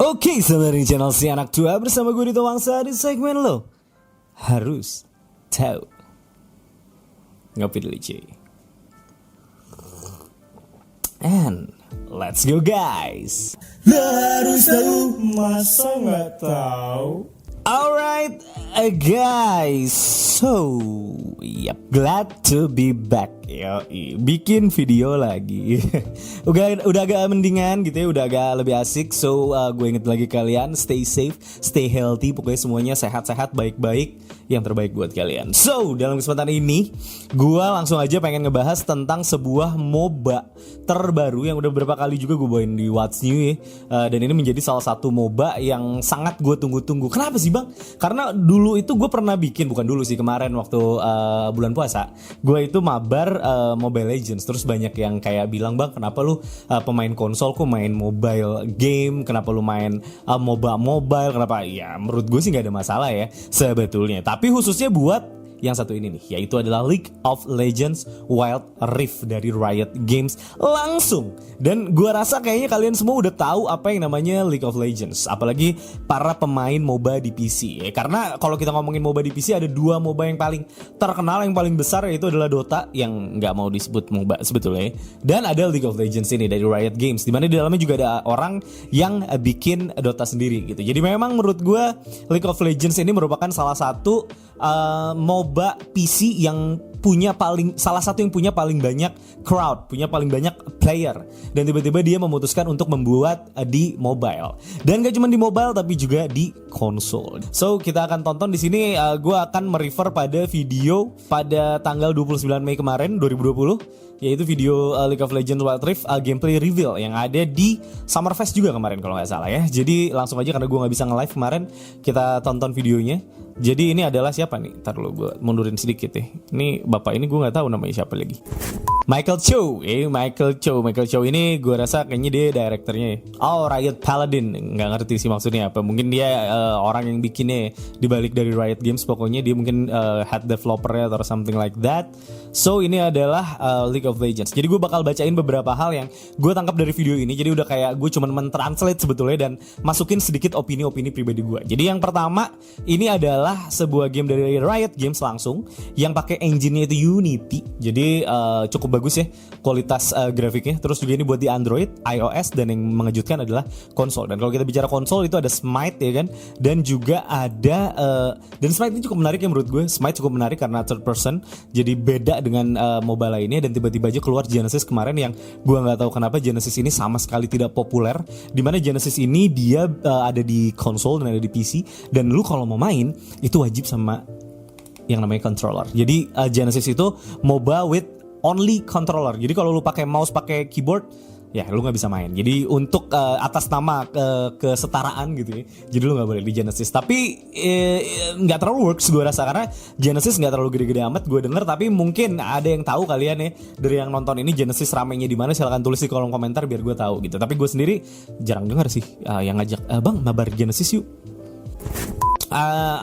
Oke, selamat di channel Si Anak Tua bersama gue Dito Wangsa di segmen lo harus tahu. Ngopi dulu cuy. And let's go guys. Lo harus tahu, masa nggak tahu? Alright guys, so glad to be back. Bikin video lagi. udah agak mendingan gitu ya, udah agak lebih asik. So gue inget lagi kalian, stay safe, stay healthy, pokoknya semuanya sehat-sehat, baik-baik, yang terbaik buat kalian. So dalam kesempatan ini gue langsung aja pengen ngebahas tentang sebuah MOBA terbaru yang udah beberapa kali juga gue bawain di What's New ya. Dan ini menjadi salah satu MOBA yang sangat gue tunggu-tunggu. Kenapa sih bang? Karena dulu itu gue pernah bikin, bukan dulu sih, kemarin waktu bulan puasa gue itu mabar Mobile Legends. Terus banyak yang kayak bilang, bang kenapa lu pemain konsol kok main mobile game, kenapa lu main MOBA mobile, kenapa? Ya menurut gue sih gak ada masalah ya sebetulnya, tapi khususnya buat yang satu ini nih, yaitu adalah League of Legends Wild Rift dari Riot Games langsung. Dan gue rasa kayaknya kalian semua udah tahu apa yang namanya League of Legends, apalagi para pemain MOBA di PC ya. Karena kalau kita ngomongin MOBA di PC, ada dua MOBA yang paling terkenal, yang paling besar, yaitu adalah Dota, yang nggak mau disebut MOBA sebetulnya, dan ada League of Legends ini dari Riot Games, dimana di dalamnya juga ada orang yang bikin Dota sendiri gitu. Jadi memang menurut gue League of Legends ini merupakan salah satu MOBA PC yang punya salah satu yang punya paling banyak crowd, punya paling banyak player, dan tiba-tiba dia memutuskan untuk membuat di mobile, dan gak cuma di mobile tapi juga di konsol. So kita akan tonton di sini. Gue akan merefer pada video pada tanggal 29 Mei kemarin 2020, yaitu video League of Legends Wild Rift gameplay reveal yang ada di Summerfest juga kemarin kalau nggak salah ya. Jadi langsung aja, karena gue nggak bisa nge-live kemarin, kita tonton videonya. Jadi ini adalah siapa nih? Ntar dulu gue mundurin sedikit ya. Ini bapak ini gue nggak tahu namanya siapa lagi. Michael Chow ini gue rasa kayaknya dia direkturnya ya. Oh, Riot Paladin, nggak ngerti sih maksudnya apa. Mungkin dia orang yang bikinnya dibalik dari Riot Games. Pokoknya dia mungkin head developernya atau something like that. So ini adalah League of Legends. Jadi gue bakal bacain beberapa hal yang gue tangkap dari video ini. Jadi udah kayak gue cuman mentranslate sebetulnya, dan masukin sedikit opini-opini pribadi gue. Jadi yang pertama, ini adalah sebuah game dari Riot Games langsung yang pakai engine-nya itu Unity. Jadi cukup bagus ya kualitas grafiknya. Terus juga ini buat di Android, iOS, dan yang mengejutkan adalah konsol. Dan kalau kita bicara konsol itu ada Smite ya kan, dan juga ada dan Smite ini cukup menarik ya menurut gue. Smite cukup menarik karena third person, jadi beda dengan mobile lainnya. Dan tiba-tiba aja keluar Genesis kemarin, yang gue nggak tahu kenapa Genesis ini sama sekali tidak populer. Dimana Genesis ini dia ada di konsol dan ada di PC, dan lu kalau mau main itu wajib sama yang namanya controller. Jadi Genesis itu MOBA with only controller. Jadi kalau lu pakai mouse, pakai keyboard, ya lu nggak bisa main. Jadi untuk atas nama kesetaraan gitu ya, jadi lu nggak boleh di Genesis. Tapi nggak terlalu works gue rasa, karena Genesis nggak terlalu gede-gede amat gue denger. Tapi mungkin ada yang tahu kalian ya dari yang nonton ini, Genesis ramenya di mana, silahkan tulis di kolom komentar biar gue tahu gitu. Tapi gue sendiri jarang dengar sih yang ngajak bang mabar Genesis yuk.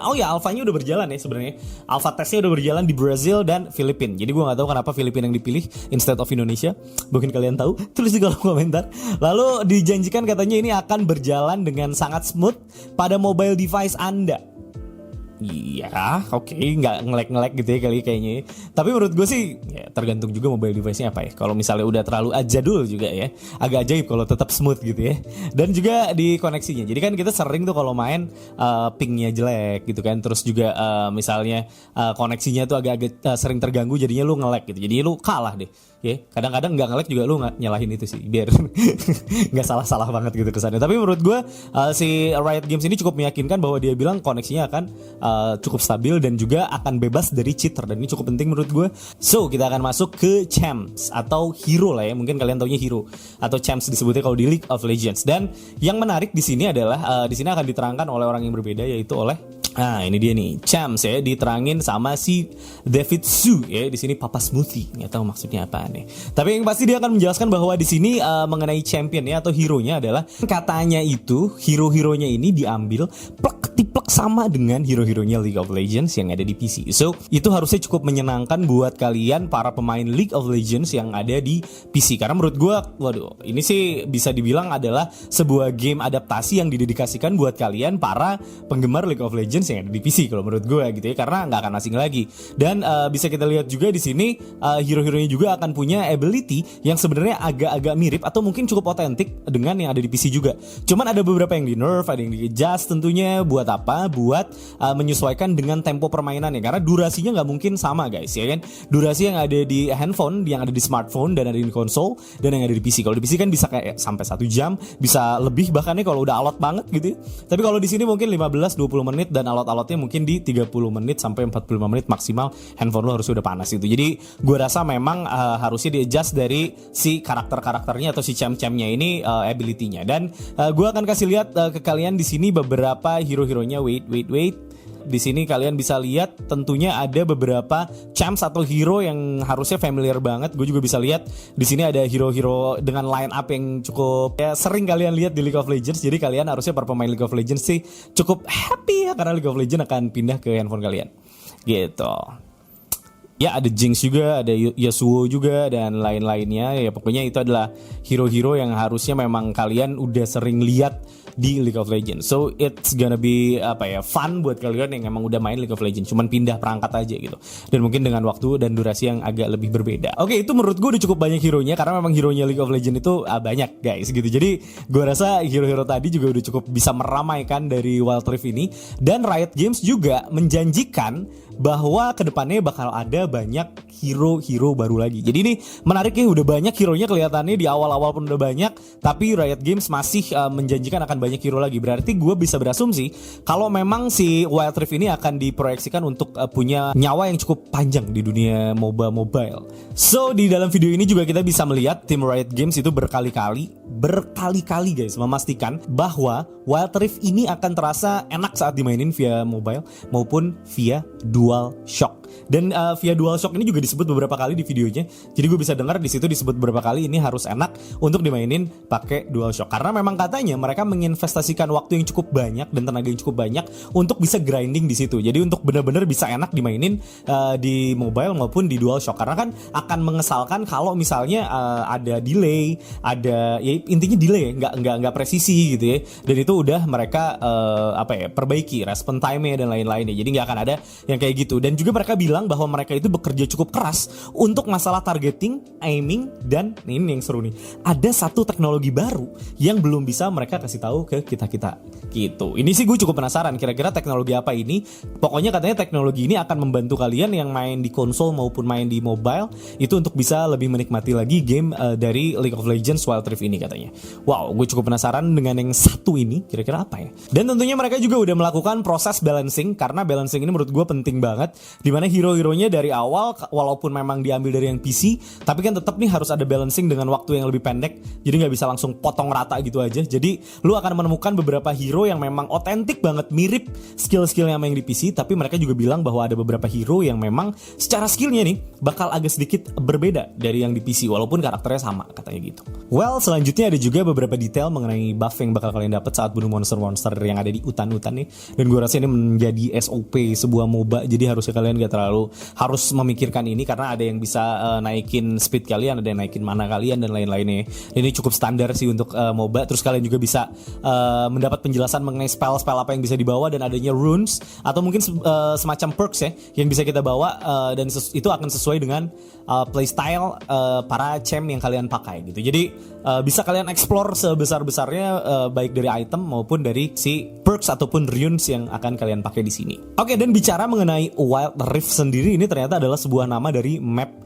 Oh ya, alfanya udah berjalan ya sebenarnya. Alpha testnya udah berjalan di Brazil dan Filipina. Jadi gue nggak tahu kenapa Filipina yang dipilih instead of Indonesia. Mungkin kalian tahu, tulis di kolom komentar. Lalu dijanjikan katanya ini akan berjalan dengan sangat smooth pada mobile device Anda. Iya, oke, nggak nge-lag gitu ya kayaknya. Tapi menurut gue sih ya, tergantung juga mobile device-nya apa ya. Kalau misalnya udah terlalu jadul juga ya, agak ajaib kalau tetap smooth gitu ya. Dan juga di koneksinya. Jadi kan kita sering tuh kalau main ping-nya jelek gitu kan. Terus juga misalnya koneksinya tuh agak-agak sering terganggu, jadinya lu nge-lag gitu. Jadi lu kalah deh. Ya, kadang-kadang nggak nge-lag juga lu nggak nyalahin itu sih, biar nggak salah-salah banget gitu kesannya. Tapi menurut gue si Riot Games ini cukup meyakinkan bahwa dia bilang koneksinya akan cukup stabil dan juga akan bebas dari cheater, dan ini cukup penting menurut gue. So kita akan masuk ke champs atau hero lah ya, mungkin kalian taunya hero atau champs disebutnya kalau di League of Legends. Dan yang menarik di sini adalah di sini akan diterangkan oleh orang yang berbeda, yaitu oleh ini dia nih, champs ya, diterangin sama si David Su ya. Di sini Papa Smoothie, nggak tahu maksudnya apa nih. Tapi yang pasti dia akan menjelaskan bahwa di sini mengenai champion ya atau hero-nya adalah, katanya itu hero-heronya ini diambil plek ketiplek sama dengan hero-heronya League of Legends yang ada di PC. So, itu harusnya cukup menyenangkan buat kalian para pemain League of Legends yang ada di PC. Karena menurut gue, waduh, ini sih bisa dibilang adalah sebuah game adaptasi yang didedikasikan buat kalian para penggemar League of Legends yang ada di PC kalau menurut gue gitu ya, karena nggak akan asing lagi. Dan bisa kita lihat juga di sini hero-heronya juga akan punya ability yang sebenarnya agak-agak mirip atau mungkin cukup otentik dengan yang ada di PC juga. Cuman ada beberapa yang di nerf, ada yang di adjust tentunya. Buat apa? Buat menyesuaikan dengan tempo permainannya, karena durasinya nggak mungkin sama guys ya kan. Durasi yang ada di handphone, yang ada di smartphone dan ada di konsol dan yang ada di PC. Kalau di PC kan bisa kayak sampai 1 jam, bisa lebih bahkan nih kalau udah alot banget gitu ya. Tapi kalau di sini mungkin 15-20 menit dan alot-alotnya mungkin di 30 menit sampai 45 menit maksimal handphone lo harus udah panas itu. Jadi gue rasa memang harusnya di adjust dari si karakter-karakternya atau si champ-champnya ini ability-nya. Dan gue akan kasih lihat ke kalian di sini beberapa hero-heronya. Wait. Di sini kalian bisa lihat tentunya ada beberapa champs atau hero yang harusnya familiar banget. Gue juga bisa lihat di sini ada hero-hero dengan line up yang cukup ya, sering kalian lihat di League of Legends. Jadi kalian harusnya para pemain League of Legends sih cukup happy ya, karena League of Legends akan pindah ke handphone kalian. Gitu. Ya ada Jinx juga, ada Yasuo juga dan lain-lainnya. Ya pokoknya itu adalah hero-hero yang harusnya memang kalian udah sering lihat di League of Legends. So it's gonna be fun buat kalian yang emang udah main League of Legends, cuman pindah perangkat aja gitu. Dan mungkin dengan waktu dan durasi yang agak lebih berbeda. Oke, itu menurut gue udah cukup banyak hero-nya, karena memang hero-nya League of Legends itu banyak guys gitu. Jadi gue rasa hero-hero tadi juga udah cukup bisa meramaikan dari Wild Rift ini. Dan Riot Games juga menjanjikan bahwa kedepannya bakal ada banyak hero-hero baru lagi. Jadi ini menarik ya, udah banyak hero-nya kelihatannya di awal-awal pun udah banyak, tapi Riot Games masih menjanjikan akan banyak hero lagi. Berarti gue bisa berasumsi kalau memang si Wild Rift ini akan diproyeksikan untuk punya nyawa yang cukup panjang di dunia MOBA mobile. So di dalam video ini juga kita bisa melihat tim Riot Games itu berkali-kali guys memastikan bahwa Wild Rift ini akan terasa enak saat dimainin via mobile maupun via DualShock. Dan via DualShock ini juga disebut beberapa kali di videonya. Jadi gue bisa dengar di situ disebut beberapa kali ini harus enak untuk dimainin pakai DualShock. Karena memang katanya mereka menginvestasikan waktu yang cukup banyak dan tenaga yang cukup banyak untuk bisa grinding di situ. Jadi untuk benar-benar bisa enak dimainin di mobile maupun di DualShock. Karena kan akan mengesalkan kalau misalnya ada delay, ada ya intinya delay, nggak presisi gitu ya. Dan itu udah mereka perbaiki response time-nya dan lain-lainnya. Jadi nggak akan ada yang kayak gitu. Dan juga mereka bilang bahwa mereka itu bekerja cukup keras untuk masalah targeting, aiming, dan ini yang seru nih, ada satu teknologi baru yang belum bisa mereka kasih tahu ke kita gitu. Ini sih gue cukup penasaran kira-kira teknologi apa ini. Pokoknya katanya teknologi ini akan membantu kalian yang main di konsol maupun main di mobile itu untuk bisa lebih menikmati lagi game dari League of Legends Wild Rift ini katanya. Wow, gue cukup penasaran dengan yang satu ini kira-kira apa ya. Dan tentunya mereka juga udah melakukan proses balancing, karena balancing ini menurut gue penting banget, dimana hero-heronya dari awal walaupun memang diambil dari yang PC, tapi kan tetap nih harus ada balancing dengan waktu yang lebih pendek. Jadi nggak bisa langsung potong rata gitu aja. Jadi lu akan menemukan beberapa hero yang memang otentik banget, mirip skill-skillnya sama yang di PC, tapi mereka juga bilang bahwa ada beberapa hero yang memang secara skillnya nih bakal agak sedikit berbeda dari yang di PC walaupun karakternya sama katanya gitu. Well, selanjutnya ada juga beberapa detail mengenai buff yang bakal kalian dapat saat bunuh monster-monster yang ada di hutan-hutan nih. Dan gue rasa ini menjadi SOP sebuah MOBA, jadi harusnya kalian gak terlalu harus memikirkan ini, karena ada yang bisa naikin speed kalian, ada yang naikin mana kalian dan lain-lainnya. Ini cukup standar sih untuk MOBA. Terus kalian juga bisa mendapat penjelasan mengenai spell-spell apa yang bisa dibawa, dan adanya runes atau mungkin semacam perks ya yang bisa kita bawa, dan itu akan sesuai dengan playstyle para champ yang kalian pakai gitu. Jadi bisa kalian explore sebesar-besarnya baik dari item maupun dari si perks ataupun runes yang akan kalian pakai di sini. Oke, dan bicara mengenai Wild Rift sendiri, ini ternyata adalah sebuah nama dari map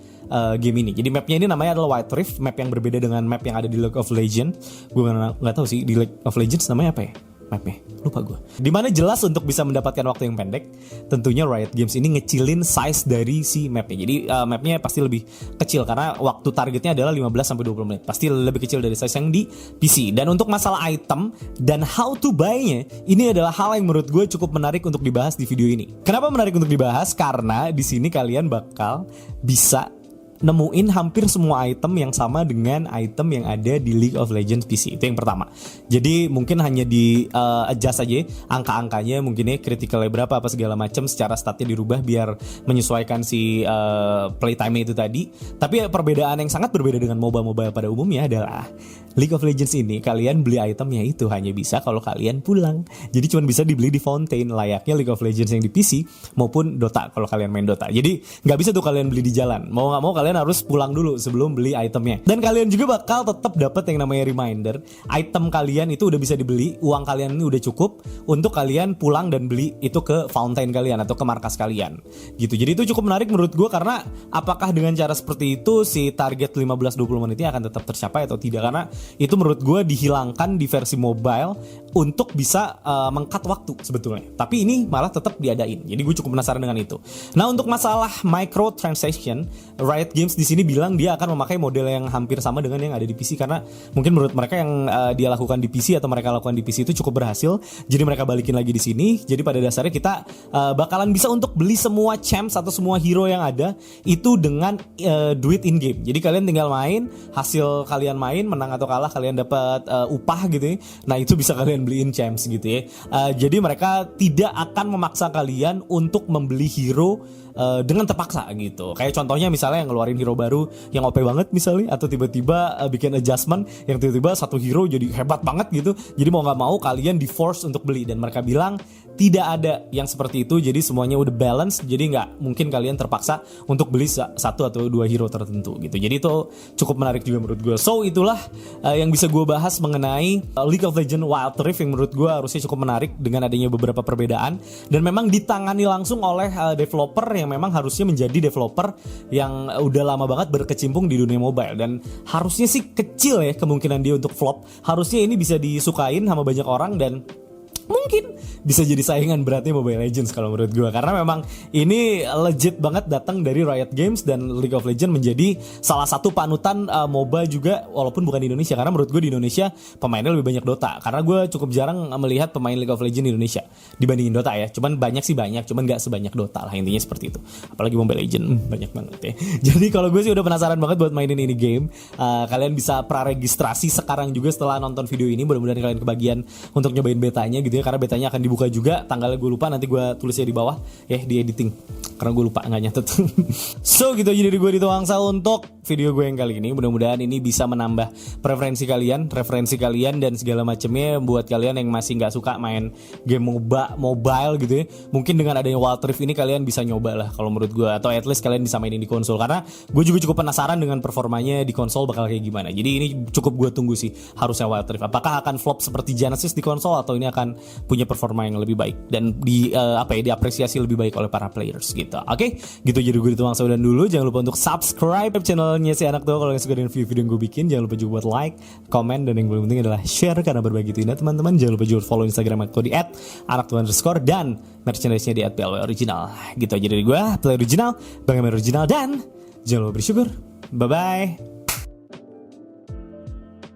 game ini. Jadi mapnya ini namanya adalah Wild Rift, map yang berbeda dengan map yang ada di League of Legends. Gue nggak tahu sih di League of Legends namanya apa ya mapnya, lupa gue. Dimana jelas untuk bisa mendapatkan waktu yang pendek, tentunya Riot Games ini ngecilin size dari si mapnya. Jadi mapnya pasti lebih kecil karena waktu targetnya adalah 15-20 menit. Pasti lebih kecil dari size yang di PC. Dan untuk masalah item dan how to buy-nya, ini adalah hal yang menurut gue cukup menarik untuk dibahas di video ini. Kenapa menarik untuk dibahas? Karena di sini kalian bakal bisa nemuin hampir semua item yang sama dengan item yang ada di League of Legends PC. Itu yang pertama. Jadi mungkin hanya di adjust aja angka-angkanya, mungkin ya critical-nya berapa apa segala macam, secara statnya dirubah biar menyesuaikan si playtime itu tadi. Tapi perbedaan yang sangat berbeda dengan MOBA pada umumnya adalah League of Legends ini kalian beli itemnya itu hanya bisa kalau kalian pulang. Jadi cuma bisa dibeli di Fountain, layaknya League of Legends yang di PC maupun Dota kalau kalian main Dota. Jadi nggak bisa tuh kalian beli di jalan. Mau nggak mau kalian harus pulang dulu sebelum beli itemnya. Dan kalian juga bakal tetap dapat yang namanya reminder. Item kalian itu udah bisa dibeli, uang kalian ini udah cukup untuk kalian pulang dan beli itu ke Fountain kalian atau ke markas kalian. Gitu. Jadi itu cukup menarik menurut gue, karena apakah dengan cara seperti itu si target 15-20 menitnya akan tetap tercapai atau tidak, karena itu menurut gue dihilangkan di versi mobile untuk bisa mengkat waktu sebetulnya. Tapi ini malah tetap diadain. Jadi gue cukup penasaran dengan itu. Nah, untuk masalah microtransaction, Riot Games di sini bilang dia akan memakai model yang hampir sama dengan yang ada di PC, karena mungkin menurut mereka yang dia lakukan di PC atau mereka lakukan di PC itu cukup berhasil. Jadi mereka balikin lagi di sini. Jadi pada dasarnya kita bakalan bisa untuk beli semua champs atau semua hero yang ada itu dengan duit in game. Jadi kalian tinggal main, hasil kalian main menang atau kalah kalian dapat upah gitu ya. Nah, itu bisa kalian beliin champs gitu ya. Jadi mereka tidak akan memaksa kalian untuk membeli hero dengan terpaksa gitu. Kayak contohnya misalnya yang ngeluarin hero baru yang OP banget misalnya, atau tiba-tiba bikin adjustment yang tiba-tiba satu hero jadi hebat banget gitu. Jadi mau nggak mau kalian di force untuk beli, dan mereka bilang tidak ada yang seperti itu. Jadi semuanya udah balance, jadi nggak mungkin kalian terpaksa untuk beli satu atau dua hero tertentu gitu. Jadi itu cukup menarik juga menurut gue. So itulah yang bisa gue bahas mengenai League of Legends Wild Rift yang menurut gue harusnya cukup menarik dengan adanya beberapa perbedaan, dan memang ditangani langsung oleh developer yang memang harusnya menjadi developer yang udah lama banget berkecimpung di dunia mobile, dan harusnya sih kecil ya kemungkinan dia untuk flop. Harusnya ini bisa disukain sama banyak orang dan mungkin bisa jadi saingan beratnya Mobile Legends kalau menurut gue, karena memang ini legit banget datang dari Riot Games, dan League of Legends menjadi salah satu panutan MOBA juga walaupun bukan di Indonesia, karena menurut gue di Indonesia pemainnya lebih banyak Dota, karena gue cukup jarang melihat pemain League of Legends di Indonesia dibandingin Dota ya. Cuman banyak sih banyak, cuman gak sebanyak Dota lah, intinya seperti itu. Apalagi Mobile Legends banyak banget ya. Jadi kalau gue sih udah penasaran banget buat mainin ini game. Kalian bisa praregistrasi sekarang juga setelah nonton video ini. Mudah-mudahan kalian kebagian untuk nyobain betanya gitu ya, karena betanya akan dibuka juga tanggalnya, gue lupa, nanti gue tulisnya di bawah ya di editing karena gue lupa nggak nyatet. So gitu aja dari gue, Dito Wangsa, untuk video gue yang kali ini. Mudah-mudahan ini bisa menambah referensi kalian dan segala macamnya buat kalian yang masih nggak suka main game mobile gitu ya. Mungkin dengan adanya Wild Rift ini kalian bisa nyoba lah kalau menurut gue, atau at least kalian bisa mainin di konsol, karena gue juga cukup penasaran dengan performanya di konsol bakal kayak gimana. Jadi ini cukup gue tunggu sih harusnya Wild Rift. Apakah akan flop seperti Genesis di konsol, atau ini akan punya performa yang lebih baik dan diapresiasi lebih baik oleh para players gitu. Oke, gitu jadi gue Dito Wangsa dan dulu. Jangan lupa untuk subscribe channelnya Si Anak Tua kalau yang suka dengan video yang gue bikin. Jangan lupa juga buat like, comment, dan yang paling penting adalah share, karena berbagi itu indah teman-teman. Jangan lupa juga follow Instagram aku di @anaktua_, dan merchandise-nya di @plworiginal. Gitu aja dari gue, Play Original, Bang Emir Original, dan jangan lupa bersyukur. Bye bye.